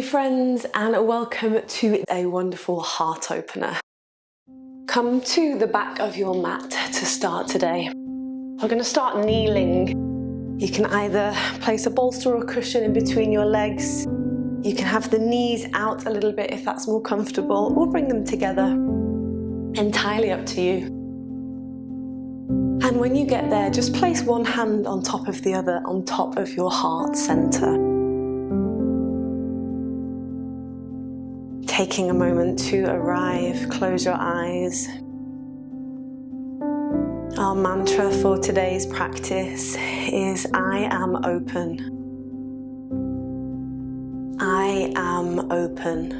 friends, and welcome to a wonderful heart opener. Come to the back of your mat to start today. We're going to start kneeling. You can either place a bolster or cushion in between your legs. You can have the knees out a little bit if that's more comfortable, or bring them together. Entirely up to you. And when you get there, just place one hand on top of the other on top of your heart center. Taking a moment to arrive, close your eyes. Our mantra for today's practice is I am open. I am open.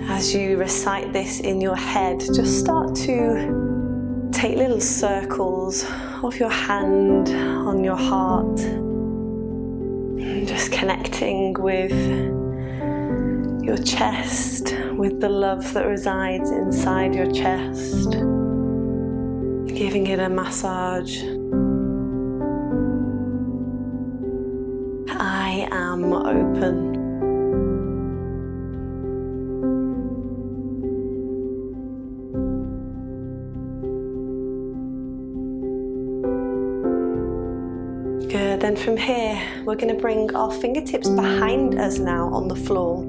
As you recite this in your head, just start to take little circles of your hand on your heart. And just connecting with your chest, with the love that resides inside your chest. Giving it a massage. I am open. Good, then from here, we're going to bring our fingertips behind us now on the floor.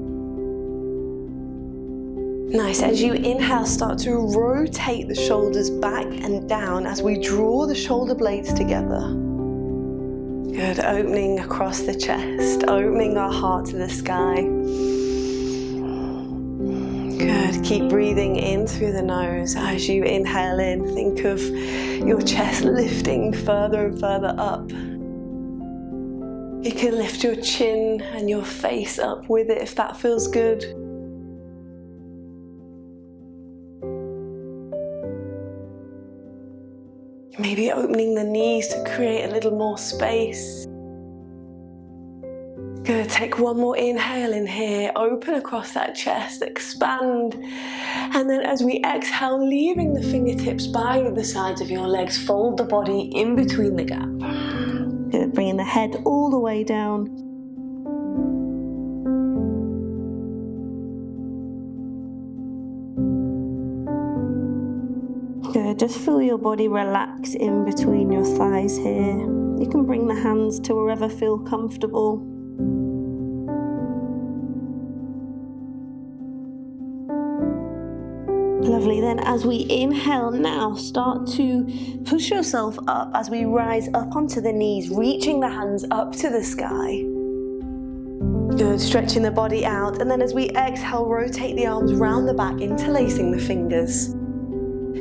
Nice, as you inhale, start to rotate the shoulders back and down as we draw the shoulder blades together. Good, opening across the chest, opening our heart to the sky. Good, keep breathing in through the nose. As you inhale in, think of your chest lifting further and further up. You can lift your chin and your face up with it if that feels good. Maybe opening the knees to create a little more space. Good, take one more inhale in here, open across that chest, expand. And then as we exhale, leaving the fingertips by the sides of your legs, fold the body in between the gap. Good, bringing the head all the way down. Good, just feel your body relax in between your thighs here. You can bring the hands to wherever feel comfortable. Lovely, then as we inhale now, start to push yourself up as we rise up onto the knees, reaching the hands up to the sky. Good, stretching the body out, and then as we exhale, rotate the arms round the back, interlacing the fingers.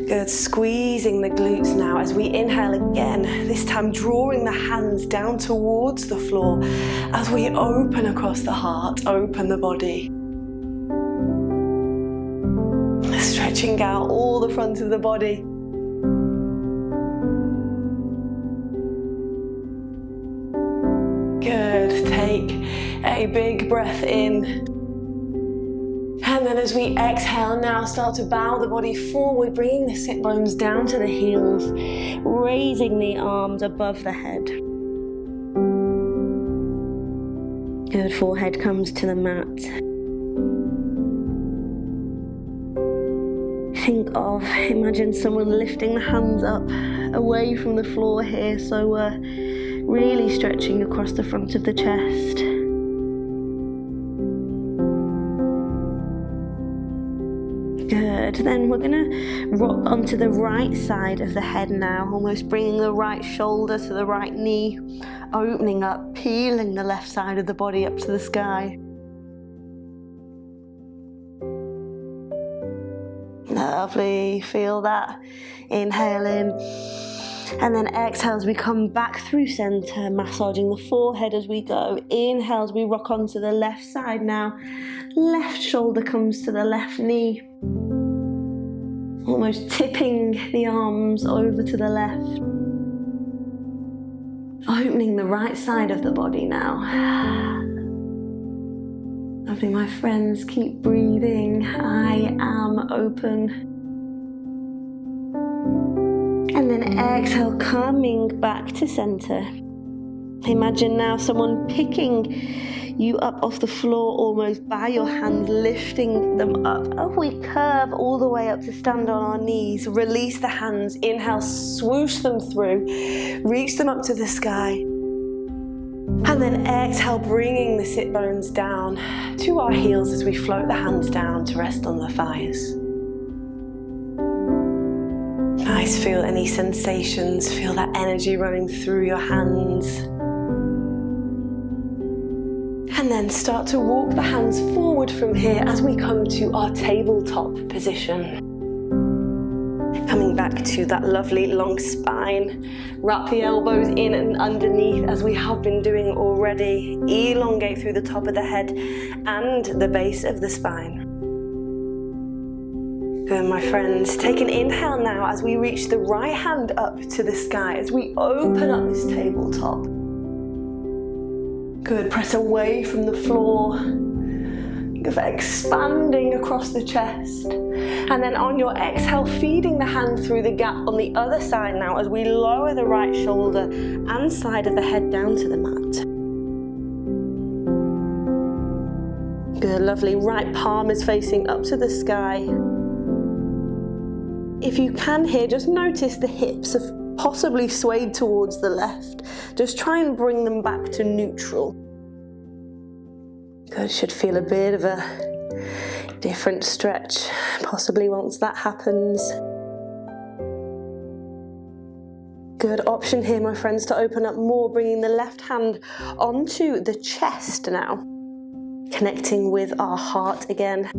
Good, squeezing the glutes now as we inhale again, this time drawing the hands down towards the floor as we open across the heart, open the body. Stretching out all the front of the body. Good, take a big breath in. And then as we exhale now, start to bow the body forward, bringing the sit bones down to the heels, raising the arms above the head. Good, forehead comes to the mat. Imagine someone lifting the hands up away from the floor here, so we're really stretching across the front of the chest. Good, then we're going to rock onto the right side of the head now, almost bringing the right shoulder to the right knee, opening up, peeling the left side of the body up to the sky. Lovely, feel that. Inhale in, and then exhale as we come back through center, massaging the forehead as we go. Inhale as we rock onto the left side now. Left shoulder comes to the left knee. Almost tipping the arms over to the left. Opening the right side of the body now. Lovely, my friends, keep breathing. I am open. And then exhale, coming back to center. Imagine now someone picking you up off the floor almost by your hands, lifting them up. Oh, we curve all the way up to stand on our knees. Release the hands. Inhale, swoosh them through. Reach them up to the sky. And then exhale, bringing the sit bones down to our heels as we float the hands down to rest on the thighs. Nice, feel any sensations, feel that energy running through your hands. And then start to walk the hands forward from here as we come to our tabletop position. Coming back to that lovely long spine. Wrap the elbows in and underneath as we have been doing already. Elongate through the top of the head and the base of the spine. Good, my friends. Take an inhale now as we reach the right hand up to the sky as we open up this tabletop. Good, press away from the floor. Expanding across the chest. And then on your exhale, feeding the hand through the gap on the other side now as we lower the right shoulder and side of the head down to the mat. Good, lovely. Right palm is facing up to the sky. If you can here, just notice the hips have possibly swayed towards the left. Just try and bring them back to neutral. Good, should feel a bit of a different stretch, possibly once that happens. Good option here, my friends, to open up more, bringing the left hand onto the chest now, connecting with our heart again.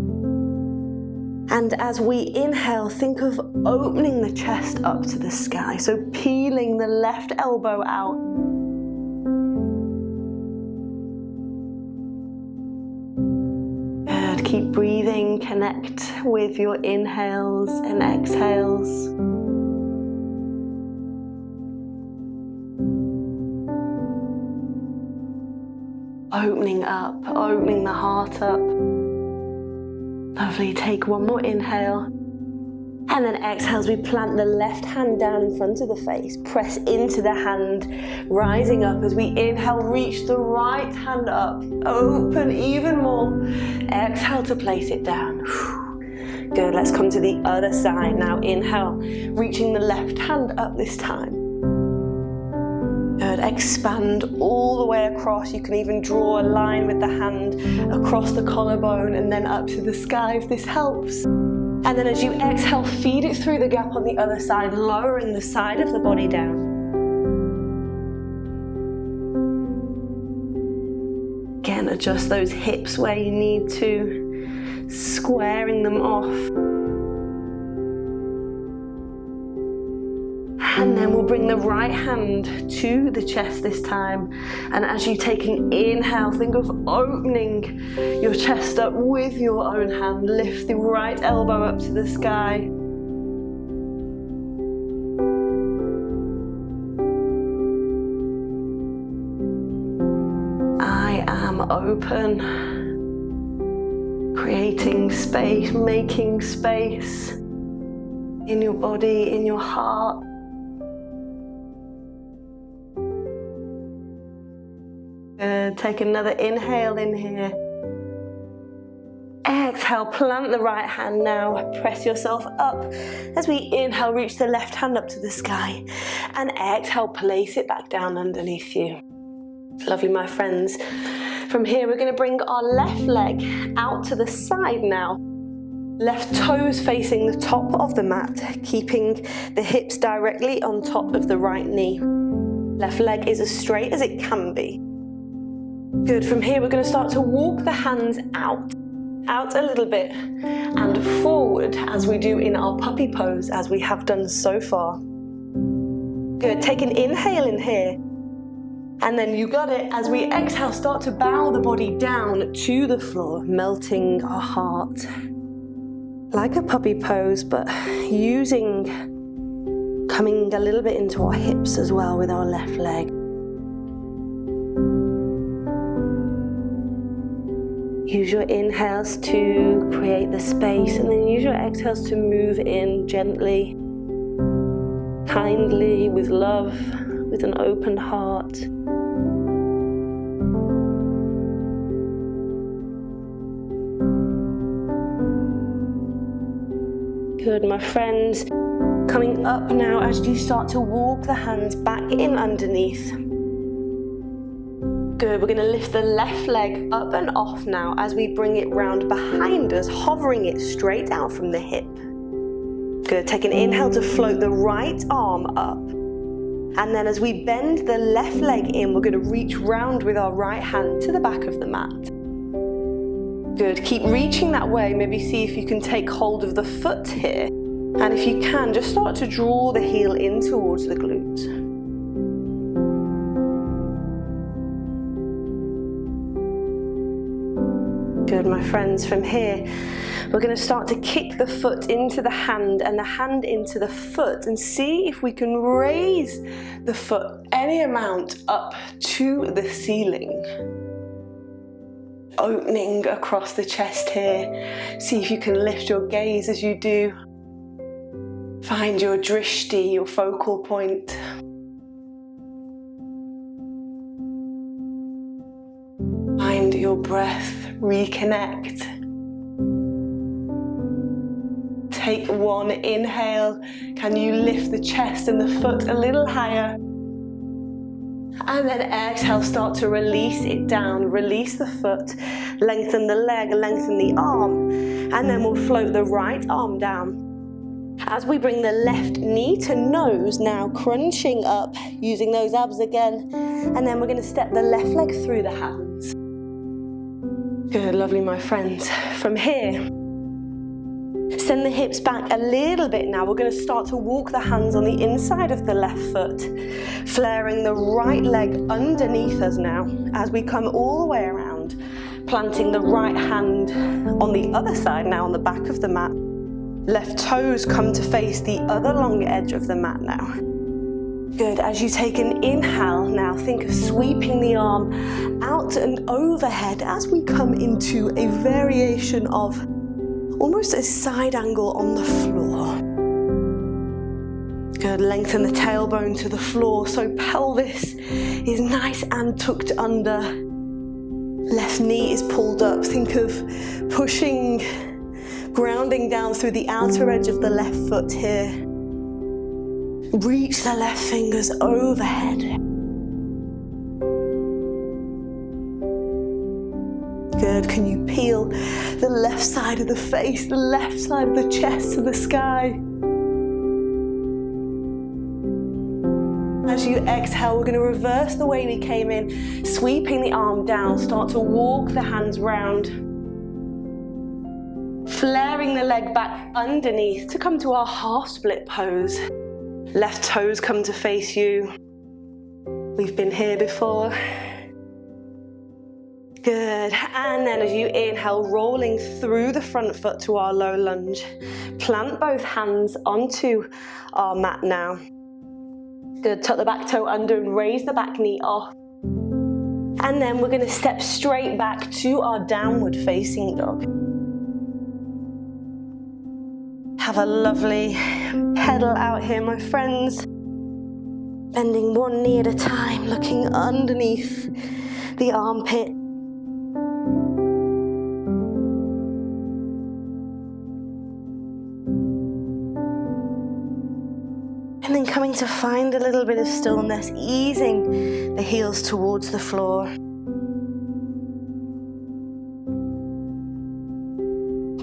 And as we inhale, think of opening the chest up to the sky, so peeling the left elbow out. Keep breathing, connect with your inhales and exhales. Opening up, opening the heart up. Lovely, take one more inhale. And then exhale as we plant the left hand down in front of the face. Press into the hand, rising up as we inhale, reach the right hand up. Open even more. Exhale to place it down. Good, let's come to the other side now. Inhale, reaching the left hand up this time. Good, expand all the way across. You can even draw a line with the hand across the collarbone and then up to the sky if this helps. And then as you exhale, feed it through the gap on the other side, lowering the side of the body down. Again, adjust those hips where you need to, squaring them off. And then we'll bring the right hand to the chest this time. And as you take an inhale, think of opening your chest up with your own hand. Lift the right elbow up to the sky. I am open. Creating space, making space in your body, in your heart. Good. Take another inhale in here. Exhale, plant the right hand now. Press yourself up. As we inhale, reach the left hand up to the sky. And exhale, place it back down underneath you. Lovely, my friends. From here, we're going to bring our left leg out to the side now. Left toes facing the top of the mat, keeping the hips directly on top of the right knee. Left leg is as straight as it can be. Good, from here we're going to start to walk the hands out a little bit and forward as we do in our puppy pose as we have done so far. Good, take an inhale in here and then you got it. As we exhale, start to bow the body down to the floor, melting our heart. Like a puppy pose, but coming a little bit into our hips as well with our left leg. Use your inhales to create the space and then use your exhales to move in gently, kindly, with love, with an open heart. Good, my friends. Coming up now as you start to walk the hands back in underneath. Good, we're going to lift the left leg up and off now as we bring it round behind us, hovering it straight out from the hip. Good, take an inhale to float the right arm up. And then as we bend the left leg in, we're going to reach round with our right hand to the back of the mat. Good, keep reaching that way. Maybe see if you can take hold of the foot here. And if you can, just start to draw the heel in towards the glutes. Good, my friends. From here, we're going to start to kick the foot into the hand and the hand into the foot and see if we can raise the foot any amount up to the ceiling. Opening across the chest here. See if you can lift your gaze as you do. Find your drishti, your focal point. Find your breath, reconnect. Take one inhale. Can you lift the chest and the foot a little higher? And then exhale, start to release it down. Release the foot, lengthen the leg, lengthen the arm. And then we'll float the right arm down. As we bring the left knee to nose, now crunching up, using those abs again. And then we're going to step the left leg through the hands. Good, lovely, my friends. From here, send the hips back a little bit now. We're going to start to walk the hands on the inside of the left foot, flaring the right leg underneath us now as we come all the way around, planting the right hand on the other side now on the back of the mat. Left toes come to face the other long edge of the mat now. Good, as you take an inhale now, think of sweeping the arm out and overhead as we come into a variation of almost a side angle on the floor. Good, lengthen the tailbone to the floor so pelvis is nice and tucked under. Left knee is pulled up. Think of pushing, grounding down through the outer edge of the left foot here. Reach the left fingers overhead. Good, can you peel the left side of the face, the left side of the chest to the sky? As you exhale, we're going to reverse the way we came in, sweeping the arm down, start to walk the hands round. Flaring the leg back underneath to come to our half split pose. Left toes come to face you. We've been here before. Good, and then as you inhale, rolling through the front foot to our low lunge. Plant both hands onto our mat now. Good, tuck the back toe under and raise the back knee off. And then we're going to step straight back to our downward facing dog. Have a lovely pedal out here, my friends. Bending one knee at a time, looking underneath the armpit. And then coming to find a little bit of stillness, easing the heels towards the floor.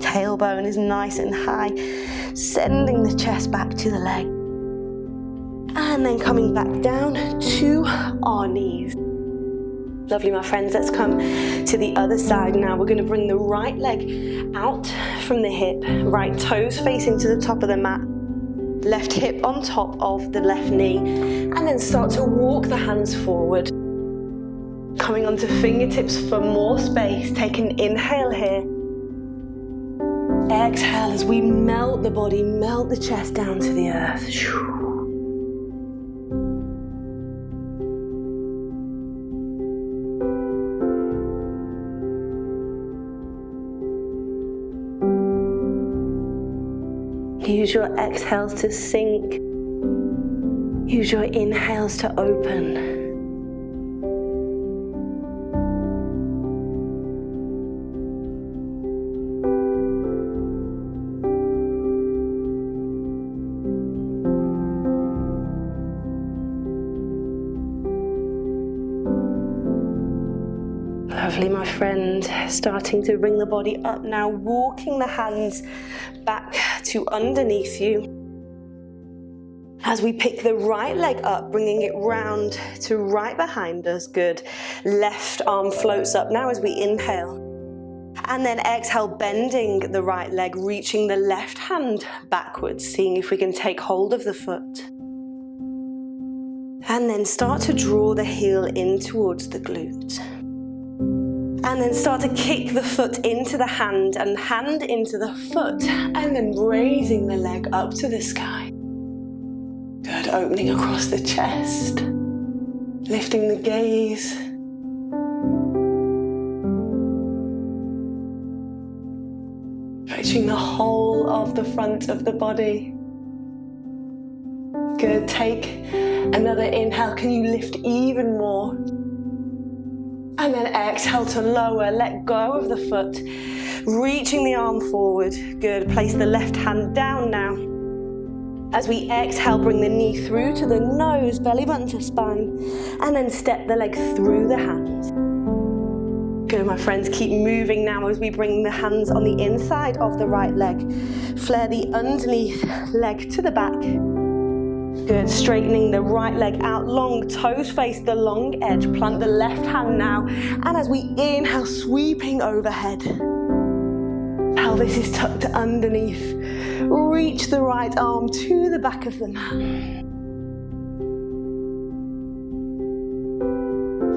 Tailbone is nice and high, sending the chest back to the leg. And then coming back down to our knees. Lovely, my friends, let's come to the other side now. We're going to bring the right leg out from the hip, right toes facing to the top of the mat, left hip on top of the left knee, and then start to walk the hands forward. Coming onto fingertips for more space. Take an inhale here. Exhale as we melt the body, melt the chest down to the earth. Use your exhales to sink. Use your inhales to open. Lovely, my friend. Starting to bring the body up now, walking the hands back to underneath you. As we pick the right leg up, bringing it round to right behind us. Good. Left arm floats up now as we inhale. And then exhale, bending the right leg, reaching the left hand backwards, seeing if we can take hold of the foot. And then start to draw the heel in towards the glute. And then start to kick the foot into the hand and hand into the foot. And then raising the leg up to the sky. Good, opening across the chest. Lifting the gaze. Stretching the whole of the front of the body. Good, take another inhale. Can you lift even more? And then exhale to lower, let go of the foot. Reaching the arm forward. Good, place the left hand down now. As we exhale, bring the knee through to the nose, belly button to spine. And then step the leg through the hands. Good, my friends, keep moving now as we bring the hands on the inside of the right leg. Flare the underneath leg to the back. Good, straightening the right leg out long, toes face the long edge. Plant the left hand now. And as we inhale, sweeping overhead. Pelvis is tucked underneath. Reach the right arm to the back of the mat.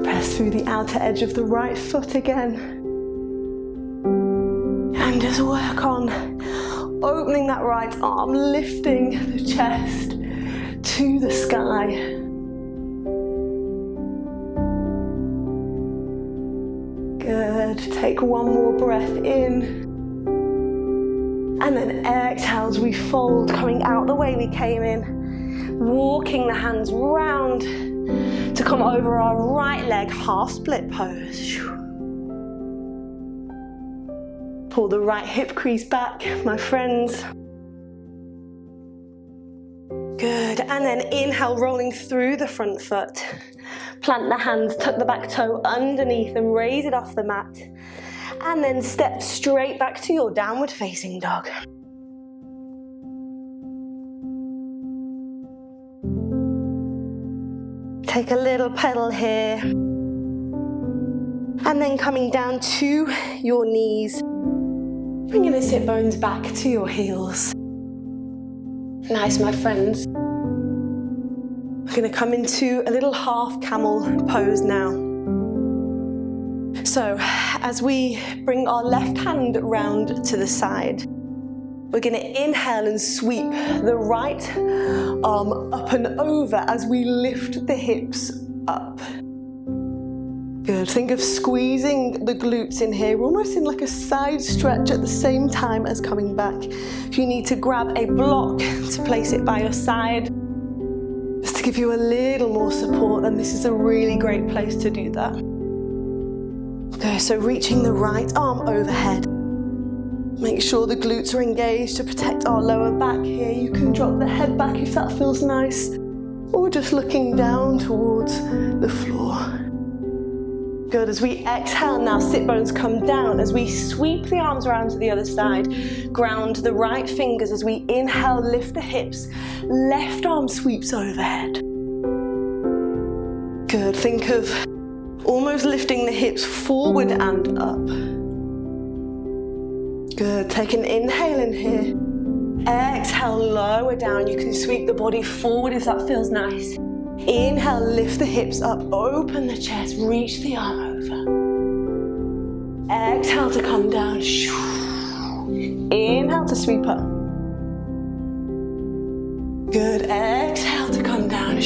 Press through the outer edge of the right foot again. And just work on opening that right arm, lifting the chest to the sky. Good. Take one more breath in. And then exhale as we fold, coming out the way we came in. Walking the hands round to come over our right leg, half split pose. Pull the right hip crease back, my friends. Good, and then inhale, rolling through the front foot. Plant the hands, tuck the back toe underneath and raise it off the mat. And then step straight back to your downward facing dog. Take a little pedal here. And then coming down to your knees. Bringing the sit bones back to your heels. Nice, my friends. We're going to come into a little half camel pose now. So, as we bring our left hand round to the side, we're going to inhale and sweep the right arm up and over as we lift the hips up. Good. Think of squeezing the glutes in here, almost in like a side stretch at the same time as coming back. If you need to grab a block to place it by your side, just to give you a little more support, then this is a really great place to do that. Okay, so reaching the right arm overhead. Make sure the glutes are engaged to protect our lower back here. You can drop the head back if that feels nice, or just looking down towards the floor. Good, as we exhale now, sit bones come down. As we sweep the arms around to the other side, ground the right fingers. As we inhale, lift the hips. Left arm sweeps overhead. Good, think of almost lifting the hips forward and up. Good, take an inhale in here. Exhale, lower down. You can sweep the body forward if that feels nice. Inhale, lift the hips up, open the chest, reach the arm over. Exhale to come down. Inhale to sweep up. Good, exhale to come down.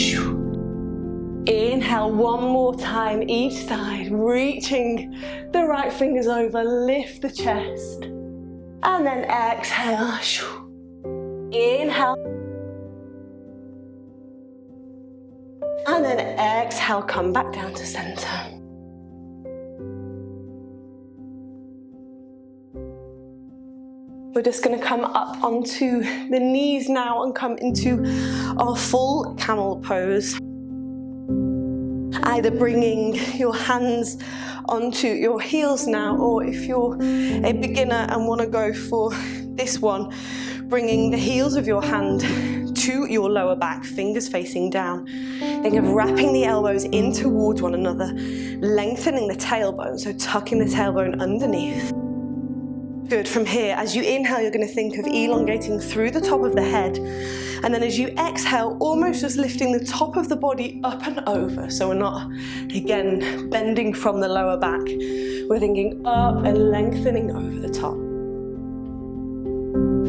Inhale one more time each side, reaching the right fingers over, lift the chest. And then exhale. Inhale. And then exhale, come back down to center. We're just going to come up onto the knees now and come into our full camel pose. Either bringing your hands onto your heels now, or if you're a beginner and want to go for this one, bringing the heels of your hand to your lower back, fingers facing down. Think of wrapping the elbows in towards one another, lengthening the tailbone, so tucking the tailbone underneath. Good. From here, as you inhale, you're going to think of elongating through the top of the head. And then as you exhale, almost just lifting the top of the body up and over. So we're not, again, bending from the lower back. We're thinking up and lengthening over the top.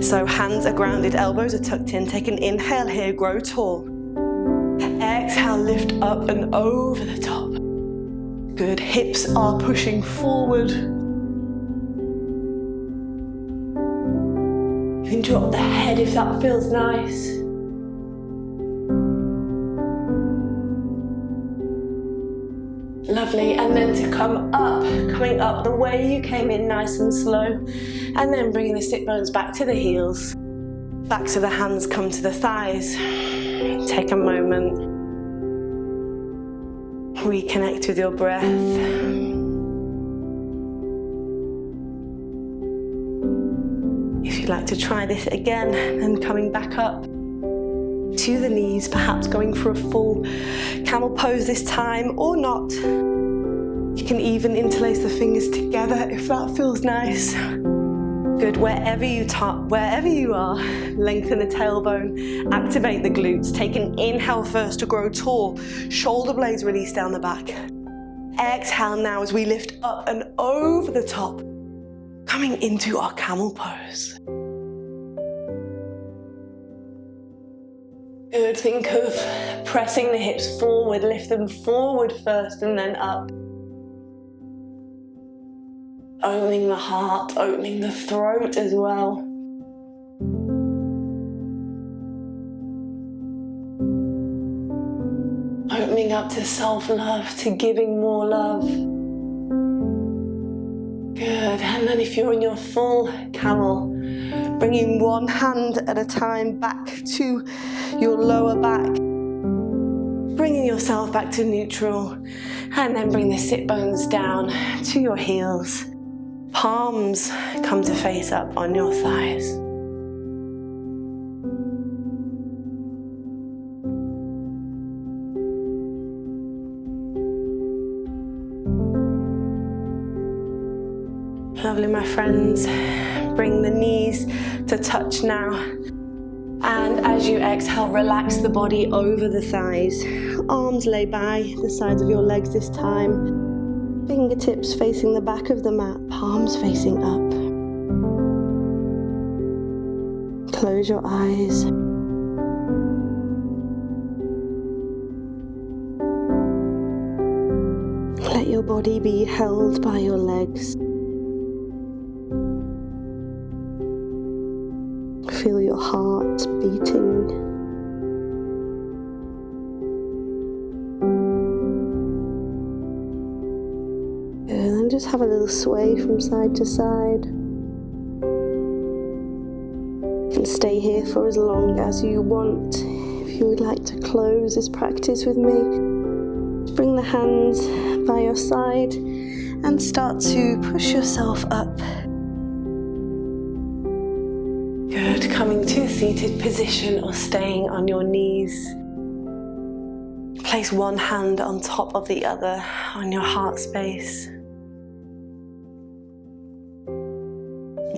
So hands are grounded, elbows are tucked in. Take an inhale here, grow tall. Exhale, lift up and over the top. Good. Hips are pushing forward. You can drop the head if that feels nice. Lovely, and then to come up, coming up the way you came in, nice and slow, and then bringing the sit bones back to the heels. Backs of the hands come to the thighs. Take a moment. Reconnect with your breath. If you'd like to try this again, then coming back up to the knees, perhaps going for a full camel pose this time, or not. You can even interlace the fingers together if that feels nice. Good. Wherever you are, lengthen the tailbone, activate the glutes. Take an inhale first to grow tall, shoulder blades release down the back. Exhale now as we lift up and over the top, coming into our camel pose. Good. Think of pressing the hips forward, lift them forward first and then up. Opening the heart, opening the throat as well. Opening up to self-love, to giving more love. Good. And then if you're in your full camel, bringing one hand at a time back to your lower back. Bringing yourself back to neutral. And then bring the sit bones down to your heels. Palms come to face up on your thighs. Lovely, my friends. Bring the knees to touch now. And as you exhale, relax the body over the thighs. Arms lay by the sides of your legs this time. Fingertips facing the back of the mat, palms facing up. Close your eyes. Let your body be held by your legs. Feel your heart beating. And then just have a little sway from side to side. You can stay here for as long as you want. If you would like to close this practice with me, just bring the hands by your side and start to push yourself up. Good. Coming to a seated position or staying on your knees. Place one hand on top of the other on your heart space.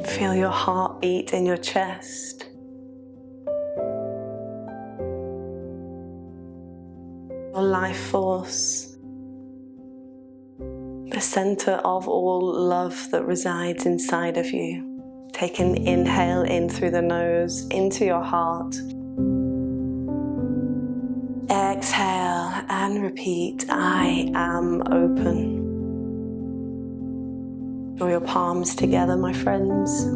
Feel your heart beat in your chest. Your life force. The center of all love that resides inside of you. Take an inhale in through the nose, into your heart. Exhale and repeat, I am open. Draw your palms together, my friends.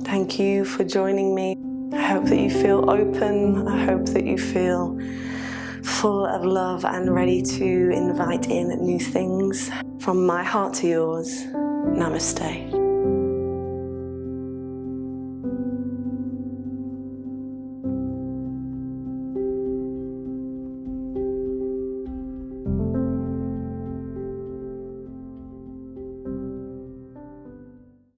Thank you for joining me. I hope that you feel open. I hope that you feel full of love and ready to invite in new things. From my heart to yours, namaste.